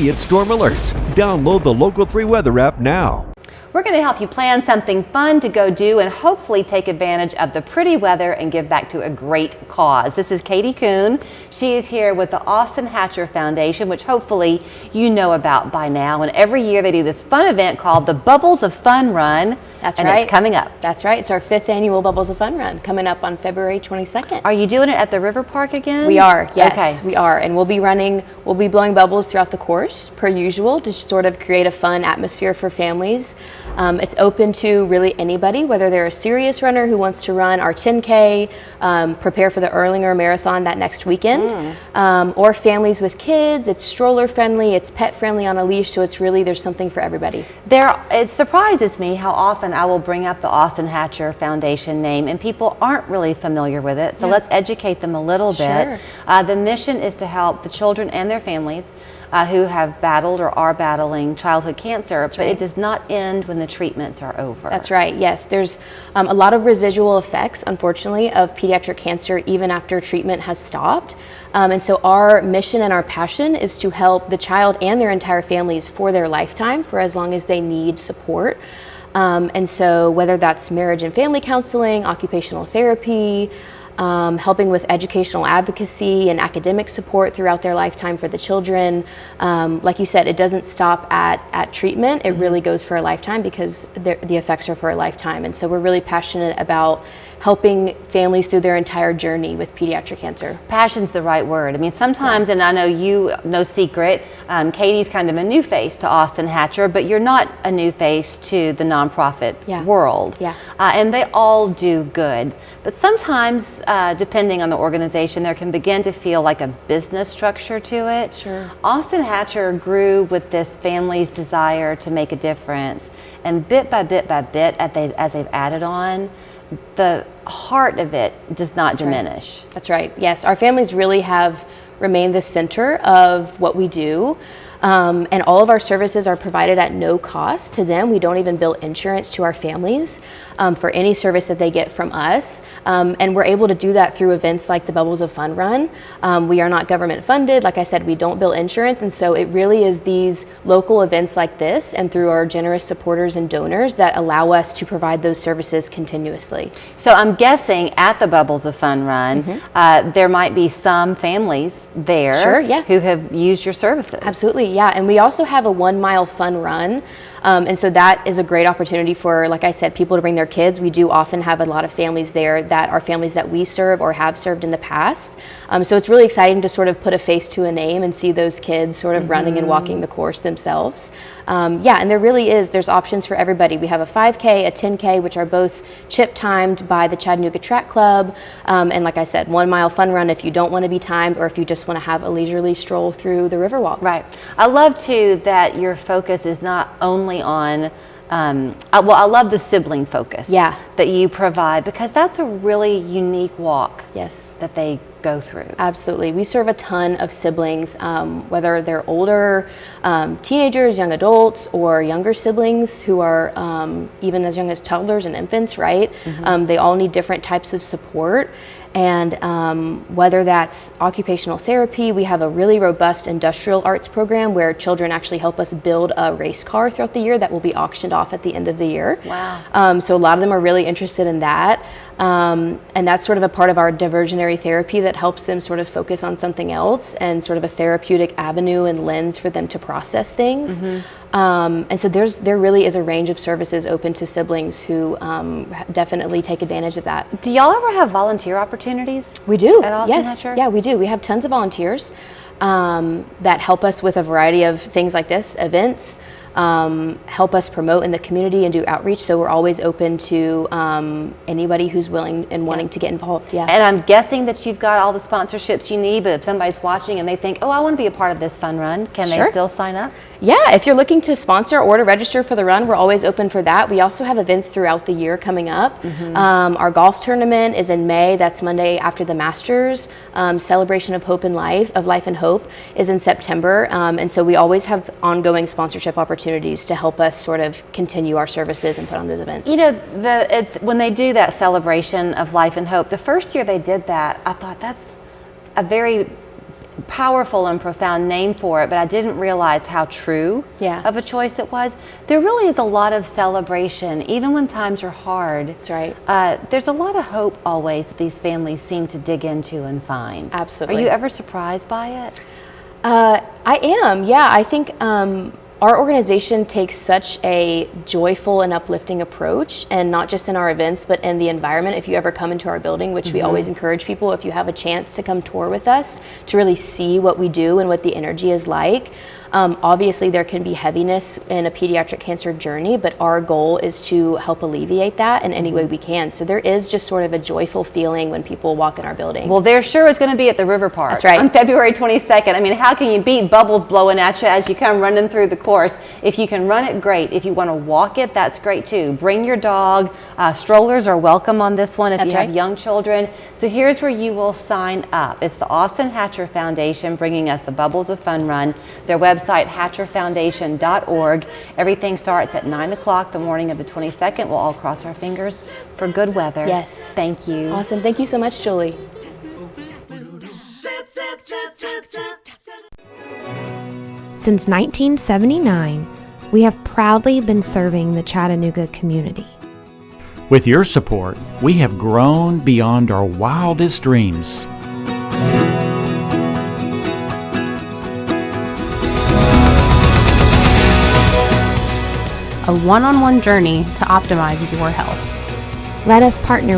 It's Storm Alerts. Download the Local 3 Weather app now. We're going to help you plan something fun to go do and hopefully take advantage of the pretty weather and give back to a great cause. This is Katie Kuhn. She is here with the Austin Hatcher Foundation, which hopefully you know about by now. And every year they do this fun event called the Bubbles of Fun Run. That's and right. It's coming up. That's right. It's our 5th annual Bubbles of Fun Run coming up on February 22nd. Are you doing it at the Riverpark again? We are, yes, okay. We are. And we'll be blowing bubbles throughout the course per usual to sort of create a fun atmosphere for families. It's open to really anybody, whether they're a serious runner who wants to run our 10K, prepare for the Erlanger Marathon that next weekend, or families with kids. It's stroller friendly, it's pet friendly on a leash, so it's really, there's something for everybody. It surprises me how often I will bring up the Austin Hatcher Foundation name and people aren't really familiar with it, so let's educate them a little bit. The mission is to help the children and their families who have battled or are battling childhood cancer, but it does not end when the treatments are over. That's right, yes. There's a lot of residual effects, unfortunately, of pediatric cancer even after treatment has stopped. And so our mission and our passion is to help the child and their entire families for their lifetime, for as long as they need support. And so whether that's marriage and family counseling, occupational therapy, helping with educational advocacy and academic support throughout their lifetime for the children. Like you said, it doesn't stop at treatment. It really goes for a lifetime because the effects are for a lifetime. And so we're really passionate about helping families through their entire journey with pediatric cancer. Passion's the right word. I mean, sometimes, and I know you, no secret, Katie's kind of a new face to Austin Hatcher, but you're not a new face to the nonprofit world. And they all do good. But sometimes, depending on the organization, there can begin to feel like a business structure to it. Sure. Austin Hatcher grew with this family's desire to make a difference. And bit by bit by bit, as they've added on, the heart of it does not diminish. That's right. Yes, our families really have remained the center of what we do. And all of our services are provided at no cost to them. We don't even bill insurance to our families for any service that they get from us. And we're able to do that through events like the Bubbles of Fun Run. We are not government funded. Like I said, we don't bill insurance. And so it really is these local events like this and through our generous supporters and donors that allow us to provide those services continuously. So I'm guessing at the Bubbles of Fun Run, there might be some families there who have used your services. Absolutely. Yeah, and we also have a 1 mile fun run. And so that is a great opportunity for, like I said, people to bring their kids. We do often have a lot of families there that are families that we serve or have served in the past. So it's really exciting to sort of put a face to a name and see those kids sort of running and walking the course themselves. And there's options for everybody. We have a 5K, a 10K, which are both chip timed by the Chattanooga Track Club. And like I said, 1 mile fun run if you don't want to be timed or if you just want to have a leisurely stroll through the Riverwalk. Right. I love too that your focus is not only on I love the sibling focus that you provide, because that's a really unique walk that they go through. Absolutely. We serve a ton of siblings, whether they're older teenagers, young adults, or younger siblings who are even as young as toddlers and infants, right? They all need different types of support. And whether that's occupational therapy, we have a really robust industrial arts program where children actually help us build a race car throughout the year that will be auctioned off at the end of the year. Wow. So a lot of them are really interested in that. And that's sort of a part of our diversionary therapy that helps them sort of focus on something else and sort of a therapeutic avenue and lens for them to process things. And so there really is a range of services open to siblings who definitely take advantage of that. Do y'all ever have volunteer opportunities? We do. At Austin yes. Hatcher? Yeah, we do. We have tons of volunteers that help us with a variety of things like this, events, help us promote in the community and do outreach. So we're always open to anybody who's willing and wanting to get involved. Yeah. And I'm guessing that you've got all the sponsorships you need, but if somebody's watching and they think, oh, I want to be a part of this fun run, can they still sign up? Yeah, if you're looking to sponsor or to register for the run, we're always open for that. We also have events throughout the year coming up. Our golf tournament is in May. That's Monday after the Masters. Celebration of Hope and Life, of Life and Hope, is in September. And so we always have ongoing sponsorship opportunities to help us sort of continue our services and put on those events. You know, it's when they do that celebration of life and hope, the first year they did that, I thought that's a very powerful and profound name for it, but I didn't realize how true of a choice it was. There really is a lot of celebration, even when times are hard. That's right. There's a lot of hope always that these families seem to dig into and find. Absolutely. Are you ever surprised by it? I am, yeah. I think our organization takes such a joyful and uplifting approach, and not just in our events, but in the environment. If you ever come into our building, which we always encourage people, if you have a chance to come tour with us to really see what we do and what the energy is like. Obviously there can be heaviness in a pediatric cancer journey, but our goal is to help alleviate that in any way we can. So there is just sort of a joyful feeling when people walk in our building. Well, there sure is going to be at the Riverpark. That's right. On February 22nd. I mean, how can you beat bubbles blowing at you as you come running through the course? If you can run it, great. If you want to walk it, that's great too. Bring your dog. Strollers are welcome on this one if you have young children. So here's where you will sign up. It's the Austin Hatcher Foundation bringing us the Bubbles of Fun Run. Their website, hatcherfoundation.org. Everything starts at 9 o'clock the morning of the 22nd. We'll all cross our fingers for good weather. Yes. Thank you. Awesome. Thank you so much, Julie. Since 1979, we have proudly been serving the Chattanooga community. With your support, we have grown beyond our wildest dreams. A one-on-one journey to optimize your health. Let us partner